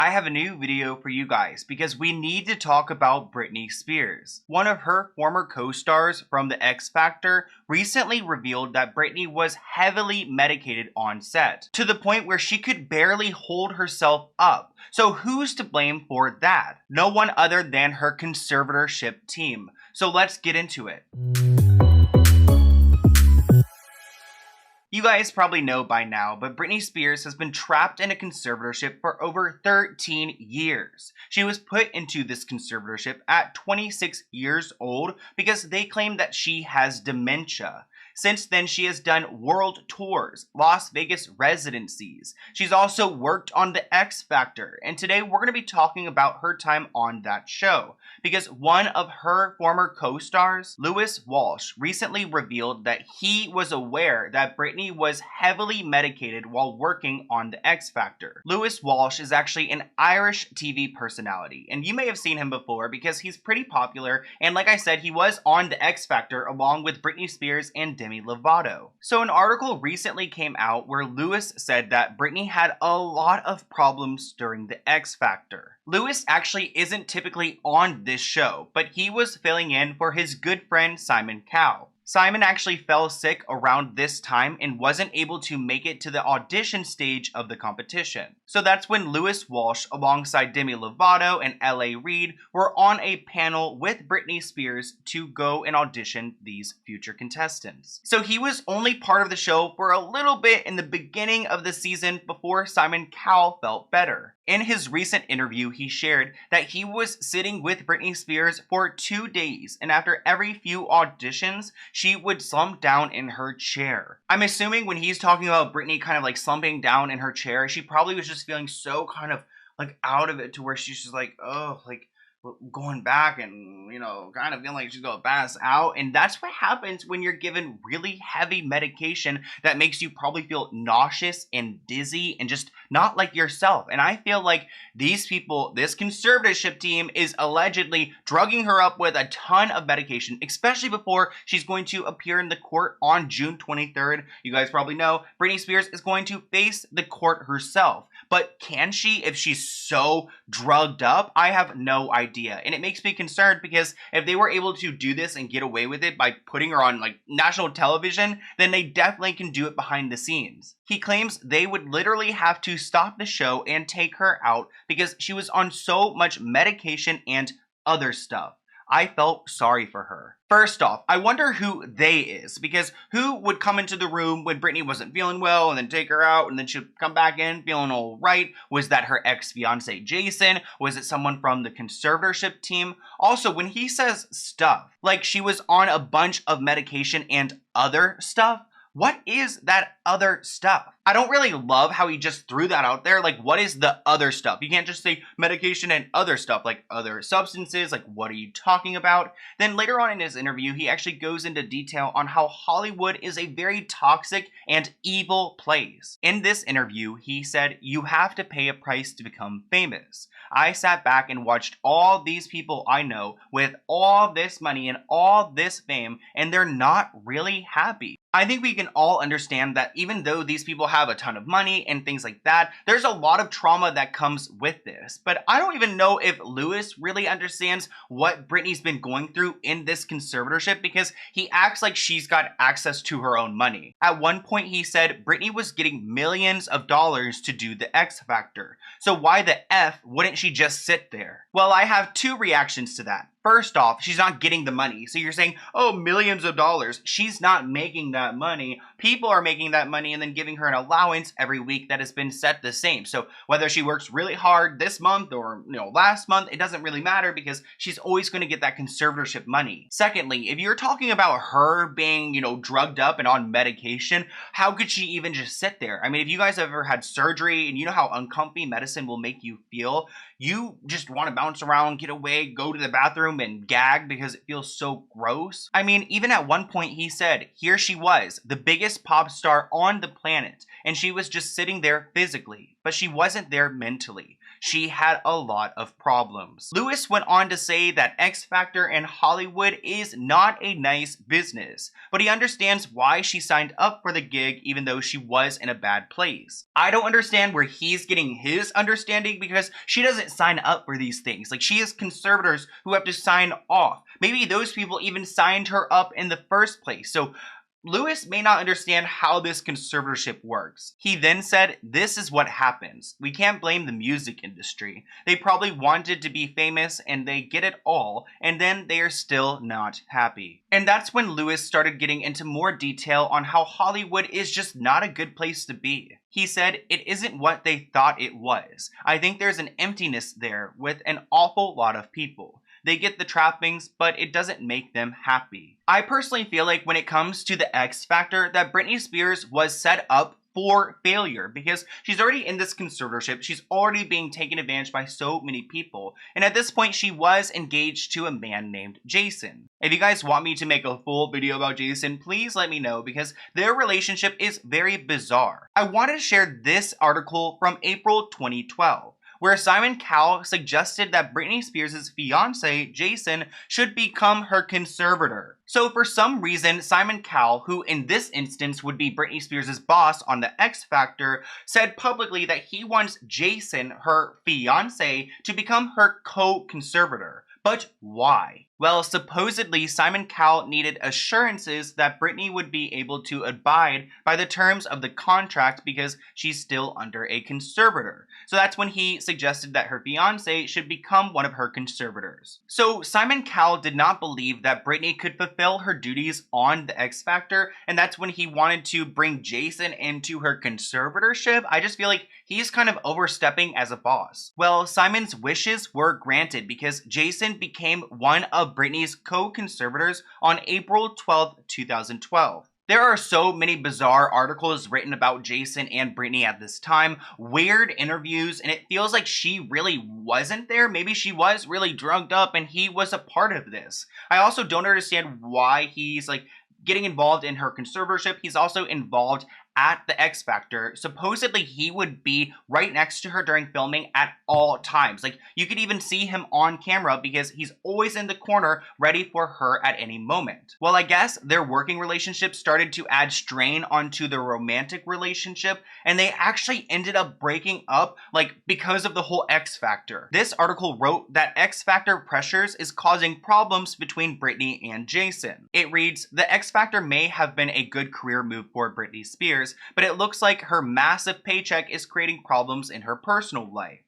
I have a new video for you guys because we need to talk about Britney Spears. One of her former co-stars from The X Factor recently revealed that Britney was heavily medicated on set, to the point where she could barely hold herself up. So who's to blame for that? No one other than her conservatorship team. So let's get into it. You guys probably know by now, but Britney Spears has been trapped in a conservatorship for over 13 years. She was put into this conservatorship at 26 years old because they claim that she has dementia. Since then, she has done world tours, Las Vegas residencies. She's also worked on The X Factor, and today we're going to be talking about her time on that show. Because one of her former co-stars, Walsh, recently revealed that he was aware that Britney was heavily medicated while working on The X Factor. Walsh is actually an Irish TV personality, and you may have seen him before because he's pretty popular, and like I said, he was on The X Factor along with Britney Spears and Demi Lovato. So an article recently came out where Lewis said that Britney had a lot of problems during The X Factor. Lewis actually isn't typically on this show, but he was filling in for his good friend Simon Cowell. Simon actually fell sick around this time and wasn't able to make it to the audition stage of the competition. So that's when Walsh, alongside Demi Lovato and L.A. Reid, were on a panel with Britney Spears to go and audition these future contestants. So he was only part of the show for a little bit in the beginning of the season before Simon Cowell felt better. In his recent interview, he shared that he was sitting with Britney Spears for 2 days, and after every few auditions, she would slump down in her chair. I'm assuming when he's talking about Britney kind of like slumping down in her chair, she probably was just feeling so kind of like out of it to where she's just like, oh, like going back and, you know, kind of feeling like she's gonna pass out. And that's what happens when you're given really heavy medication that makes you probably feel nauseous and dizzy and just not like yourself. And I feel like these people, this conservatorship team, is allegedly drugging her up with a ton of medication, especially before she's going to appear in the court on June 23rd. You guys probably know Britney Spears is going to face the court herself. But can she if she's so drugged up? I have no idea. And it makes me concerned because if they were able to do this and get away with it by putting her on like national television, then they definitely can do it behind the scenes. He claims they would literally have to stop the show and take her out because she was on so much medication and other stuff. I felt sorry for her. First off, I wonder who they is, because who would come into the room when Britney wasn't feeling well and then take her out and then she'd come back in feeling all right? Was that her ex-fiance Jason? Was it someone from the conservatorship team? Also, when he says stuff, like she was on a bunch of medication and other stuff, what is that other stuff? I don't really love how he just threw that out there. Like, what is the other stuff? You can't just say medication and other stuff, like other substances. Like, what are you talking about? Then later on in his interview, he actually goes into detail on how Hollywood is a very toxic and evil place. In this interview, he said, "You have to pay a price to become famous. I sat back and watched all these people I know with all this money and all this fame, and they're not really happy." I think we can all understand that even though these people have a ton of money and things like that, there's a lot of trauma that comes with this. But I don't even know if Lewis really understands what Britney's been going through in this conservatorship, because he acts like she's got access to her own money. At one point he said Britney was getting millions of dollars to do The X Factor. So why the F wouldn't she just sit there? Well, I have two reactions to that. First off, she's not getting the money. So you're saying, oh, millions of dollars. She's not making that money. People are making that money and then giving her an allowance every week that has been set the same. So whether she works really hard this month or, last month, it doesn't really matter because she's always going to get that conservatorship money. Secondly, if you're talking about her being, drugged up and on medication, how could she even just sit there? I mean, if you guys have ever had surgery and you know how uncomfy medicine will make you feel, you just want to bounce around, get away, go to the bathroom and gag because it feels so gross. I mean, even at one point he said, here she was, the biggest pop star on the planet, and she was just sitting there physically, but she wasn't there mentally. she had a lot of problems. Lewis went on to say that X Factor and Hollywood is not a nice business, but he understands why she signed up for the gig even though she was in a bad place. I don't understand where he's getting his understanding because she doesn't sign up for these things. Like, she has conservators who have to sign off. Maybe those people even signed her up in the first place. So Lewis may not understand how this conservatorship works. He then said, "This is what happens. We can't blame the music industry. They probably wanted to be famous and they get it all, and then they are still not happy." And that's when Lewis started getting into more detail on how Hollywood is just not a good place to be. He said, "It isn't what they thought it was. I think there's an emptiness there with an awful lot of people. They get the trappings, but it doesn't make them happy." I personally feel like when it comes to the X Factor, that Britney Spears was set up for failure because she's already in this conservatorship. She's already being taken advantage by so many people. And at this point, she was engaged to a man named Jason. If you guys want me to make a full video about Jason, please let me know because their relationship is very bizarre. I wanted to share this article from April 2012. Where Simon Cowell suggested that Britney Spears' fiancé, Jason, should become her conservator. So for some reason, Simon Cowell, who in this instance would be Britney Spears' boss on the X Factor, said publicly that he wants Jason, her fiancé, to become her co-conservator. But why? Well, supposedly Simon Cowell needed assurances that Britney would be able to abide by the terms of the contract because she's still under a conservator. So that's when he suggested that her fiancé should become one of her conservators. So Simon Cowell did not believe that Britney could fulfill her duties on the X Factor, and that's when he wanted to bring Jason into her conservatorship. I just feel like he's kind of overstepping as a boss. Well, Simon's wishes were granted because Jason became one of Britney's co-conservators on April 12, 2012. There are so many bizarre articles written about Jason and Britney at this time, weird interviews, and it feels like she really wasn't there. Maybe she was really drugged up and he was a part of this. I also don't understand why he's like getting involved in her conservatorship. He's also involved at the X Factor. Supposedly he would be right next to her during filming at all times. Like, you could even see him on camera because he's always in the corner ready for her at any moment. Well, I guess their working relationship started to add strain onto their romantic relationship, and they actually ended up breaking up, like, because of the whole X Factor. This article wrote that X Factor pressures is causing problems between Britney and Jason. It reads, "The X Factor may have been a good career move for Britney Spears, but it looks like her massive paycheck is creating problems in her personal life.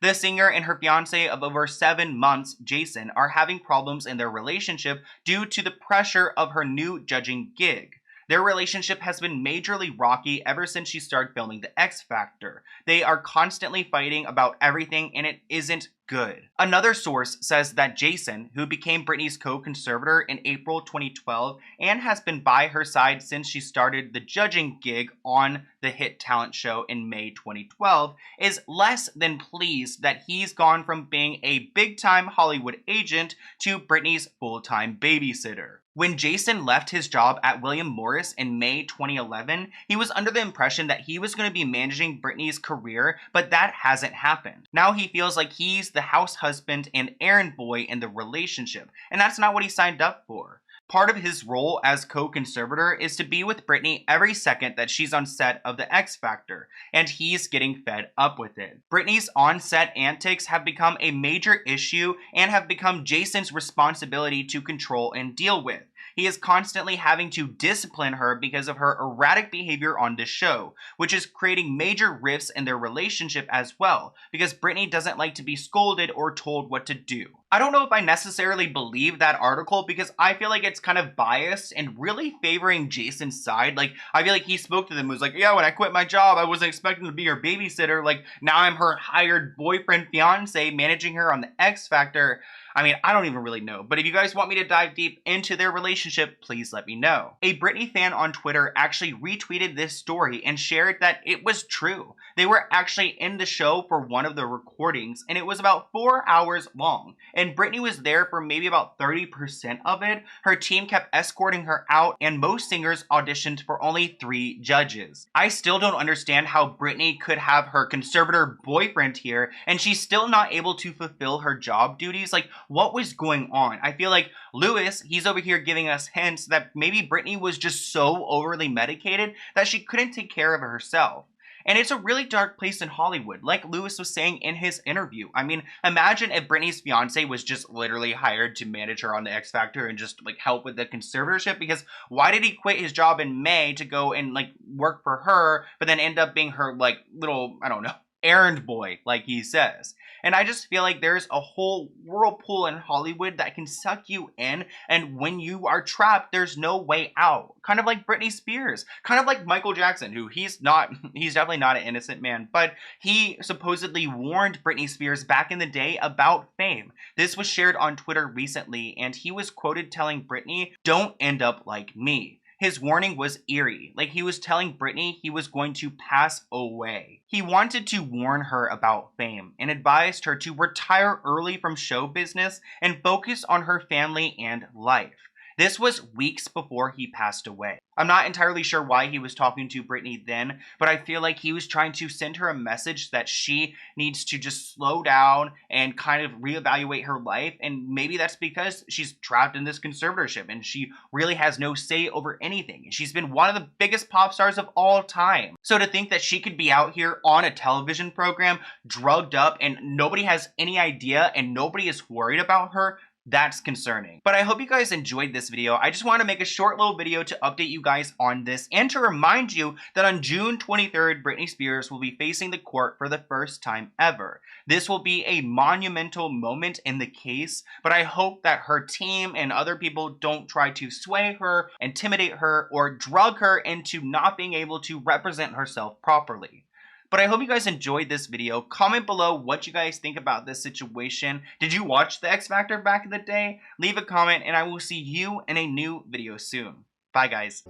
The singer and her fiancé of over 7 months, Jason, are having problems in their relationship due to the pressure of her new judging gig. Their relationship has been majorly rocky ever since she started filming The X Factor. They are constantly fighting about everything and it isn't good." Another source says that Jason, who became Britney's co-conservator in April 2012 and has been by her side since she started the judging gig on the hit talent show in May 2012, is less than pleased that he's gone from being a big-time Hollywood agent to Britney's full-time babysitter. When Jason left his job at William Morris in May 2011, he was under the impression that he was going to be managing Britney's career, but that hasn't happened. Now he feels like he's the house husband and errand boy in the relationship, and that's not what he signed up for. Part of his role as co-conservator is to be with Britney every second that she's on set of The X Factor, and he's getting fed up with it. Britney's on-set antics have become a major issue and have become Jason's responsibility to control and deal with. He is constantly having to discipline her because of her erratic behavior on the show, which is creating major rifts in their relationship as well, because Britney doesn't like to be scolded or told what to do. I don't know if I necessarily believe that article because I feel like it's kind of biased and really favoring Jason's side. Like, I feel like he spoke to them and was like, yeah, when I quit my job, I wasn't expecting to be her babysitter. Like, now I'm her hired boyfriend, fiance, managing her on The X Factor. I mean, I don't even really know, but if you guys want me to dive deep into their relationship, please let me know. A Britney fan on Twitter actually retweeted this story and shared that it was true. They were actually in the show for one of the recordings, and it was about 4 hours long. And and Britney was there for maybe about 30% of it. Her team kept escorting her out, and most singers auditioned for only 3 judges. I still don't understand how Britney could have her conservator boyfriend here, and she's still not able to fulfill her job duties. Like, what was going on? I feel like Lewis, he's over here giving us hints that maybe Britney was just so overly medicated that she couldn't take care of herself. And it's a really dark place in Hollywood, like Lewis was saying in his interview. I mean, imagine if Britney's fiance was just literally hired to manage her on the X Factor and just like help with the conservatorship, because why did he quit his job in May to go and like work for her, but then end up being her like little, I don't know, errand boy, like he says. And I just feel like there's a whole whirlpool in Hollywood that can suck you in, and when you are trapped, there's no way out. Kind of like Britney Spears, kind of like Michael Jackson, who he's definitely not an innocent man, but he supposedly warned Britney Spears back in the day about fame. This was shared on Twitter recently, and he was quoted telling Britney, "Don't end up like me." His warning was eerie, like he was telling Britney he was going to pass away. He wanted to warn her about fame and advised her to retire early from show business and focus on her family and life. This was weeks before he passed away. I'm not entirely sure why he was talking to Britney then, but I feel like he was trying to send her a message that she needs to just slow down and kind of reevaluate her life, and maybe that's because she's trapped in this conservatorship and she really has no say over anything. She's been one of the biggest pop stars of all time. So to think that she could be out here on a television program, drugged up, and nobody has any idea and nobody is worried about her, that's concerning. But I hope you guys enjoyed this video. I just want to make a short little video to update you guys on this and to remind you that on June 23rd, Britney Spears will be facing the court for the first time ever. This will be a monumental moment in the case, but I hope that her team and other people don't try to sway her, intimidate her, or drug her into not being able to represent herself properly. But I hope you guys enjoyed this video. Comment below what you guys think about this situation. Did you watch the X Factor back in the day? Leave a comment and I will see you in a new video soon. Bye guys.